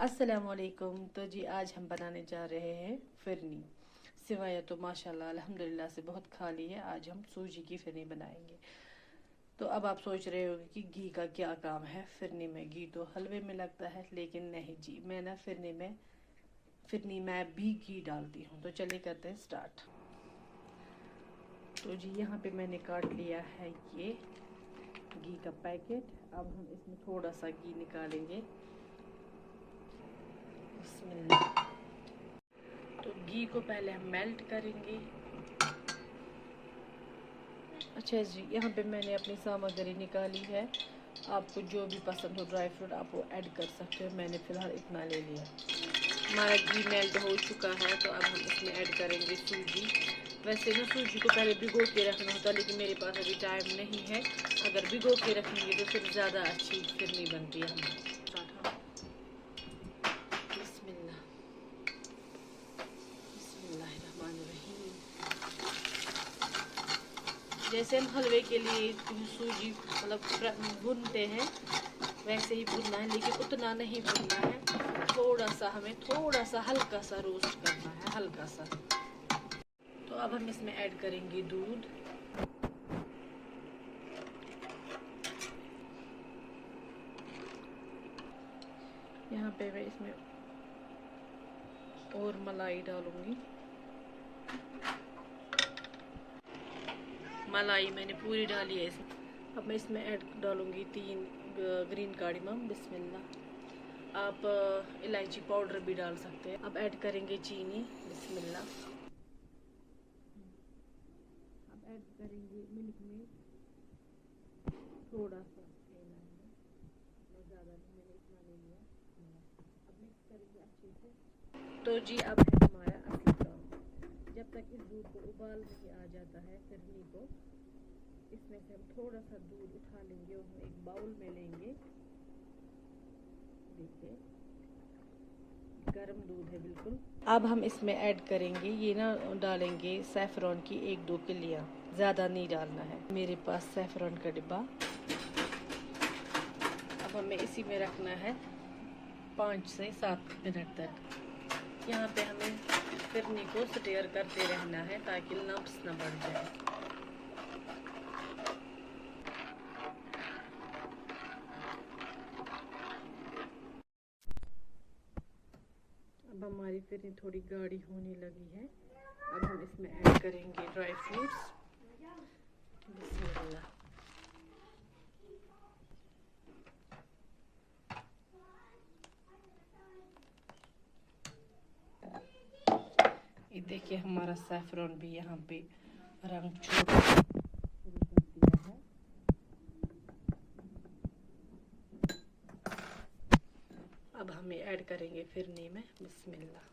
अस्सलामुअलैकुम। तो जी आज हम बनाने जा रहे हैं फिरनी। सिवाय तो माशाल्लाह अल्हम्दुलिल्लाह से बहुत खा ली है। आज हम सूजी की फिरनी बनाएंगे। तो अब आप सोच रहे होंगे कि घी का क्या काम है फिरनी में। घी तो हलवे में लगता है, लेकिन नहीं जी, मैं ना फिरनी में भी घी डालती हूँ। तो चलिए करते हैं स्टार्ट। तो जी यहाँ पे मैंने काट लिया है ये घी का पैकेट। अब हम इसमें थोड़ा सा घी निकालेंगे। बिस्मिल्लाह। तो घी को पहले हम मेल्ट करेंगे। अच्छा जी, यहाँ पे मैंने अपनी सामग्री निकाली है। आपको जो भी पसंद हो ड्राई फ्रूट आप वो ऐड कर सकते हो। मैंने फ़िलहाल इतना ले लिया। हमारा घी मेल्ट हो चुका है, तो अब हम इसमें ऐड करेंगे सूजी। वैसे ना सूजी को पहले भिगो के रखना होता, लेकिन मेरे पास अभी टाइम नहीं है। अगर भिगो के रखेंगे तो फिर ज़्यादा अच्छी फिरनी बनती है हमारी। बिस्मिल्लाह, बिस्मिल्लाहिर्रहमानिर्रहीम। जैसे हम हलवे के लिए सूजी मतलब भूनते हैं वैसे ही भूनना है, लेकिन उतना नहीं भूनना है। हमें थोड़ा सा हल्का सा रोस्ट करना है, हल्का सा। तो अब हम इसमें ऐड करेंगे दूध। यहाँ पे मैं इसमें और मलाई डालूंगी। मलाई मैंने पूरी डाली है इसमें। अब मैं इसमें ऐड डालूंगी 3 ग्रीन कार्डमम। बिस्मिल्लाह। आप इलायची पाउडर भी डाल सकते हैं। अब ऐड करेंगे चीनी। बिस्मिल्लाह। अब ऐड करेंगे मिल्क में थोड़ा सा लेना है, मैं ज़्यादा नहीं, मैंने इतना ले लिया। अब मिक्स करेंगे अच्छे से। तो जी अब है हमारा असली काम। जब तक इस दूध को उबाल नहीं आ जाता है फिरनी को, इसमें से हम थोड़ा सा दूध उठा लेंगे और हम एक बाउल में लेंगे। देखिए गर्म दूध है बिल्कुल। अब हम इसमें ऐड करेंगे, ये ना डालेंगे सैफरॉन की 1-2 किलियाँ, ज़्यादा नहीं डालना है। मेरे पास सैफरॉन का डिब्बा। अब हमें इसी में रखना है 5 से 7 मिनट तक। यहाँ पे हमें फिरनी को स्टेयर करते रहना है ताकि लम्प्स न बढ़ जाए। अब हमारी फिरनी थोड़ी गाढ़ी होने लगी है। अब हम इसमें ऐड करेंगे ड्राई फ्रूट्स। बिस्मिल्लाह। ये देखिए हमारा सैफरॉन भी यहाँ पे रंग छोड़ शुरू कर दिया है। अब हमें ऐड करेंगे फिरनी में। बिस्मिल्लाह।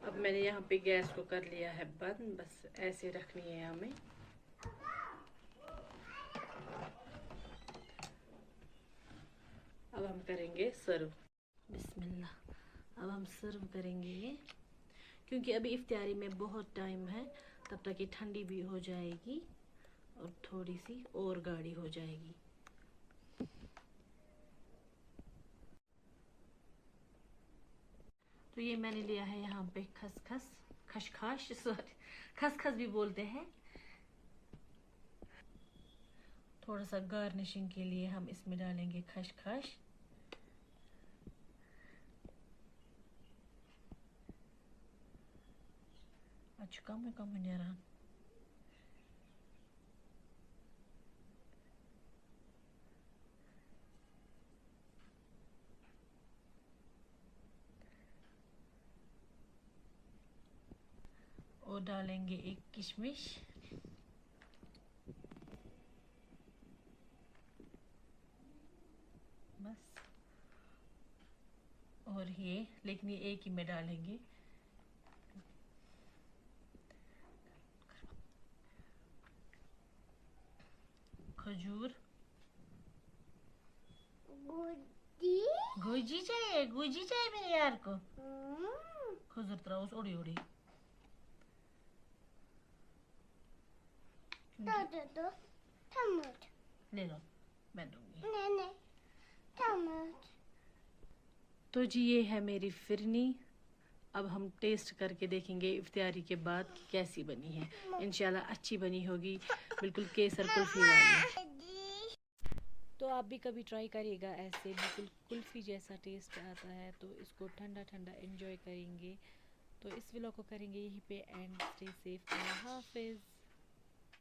अब मैंने यहाँ पे गैस को कर लिया है बंद। बस ऐसे रखनी है हमें। अब हम करेंगे सर्व। बिस्मिल्लाह। अब हम सर्व करेंगे ये, क्योंकि अभी इफ्तारी में बहुत टाइम है, तब तक ये ठंडी भी हो जाएगी और थोड़ी सी और गाढ़ी हो जाएगी। तो ये मैंने लिया है यहाँ पे खसखस, सॉरी खसखस भी बोलते हैं। थोड़ा सा गार्निशिंग के लिए हम इसमें डालेंगे खसखस। अच्छा कम है रहा। और डालेंगे एक किशमिश। बस। और ये, लेकिन ये एक ही में डालेंगे। खजूर। गुजी चाहिए मेरे यार को। खजूर तरह उस उड़ी उड़ी। ले लो, मैं दूंगी। तो जी ये है मेरी फिरनी। अब हम टेस्ट करके देखेंगे इफ्तियारी के बाद कि कैसी बनी है। इंशाल्लाह अच्छी बनी होगी, बिल्कुल केसर कुल्फ़ी वाली। तो आप भी कभी ट्राई करिएगा, ऐसे बिल्कुल कुल्फ़ी जैसा टेस्ट आता है। तो इसको ठंडा ठंडा एंजॉय करेंगे। तो इस व्लॉग को करेंगे यहीं पे एंड। स्टे सेफ, अल्लाह हाफिज़।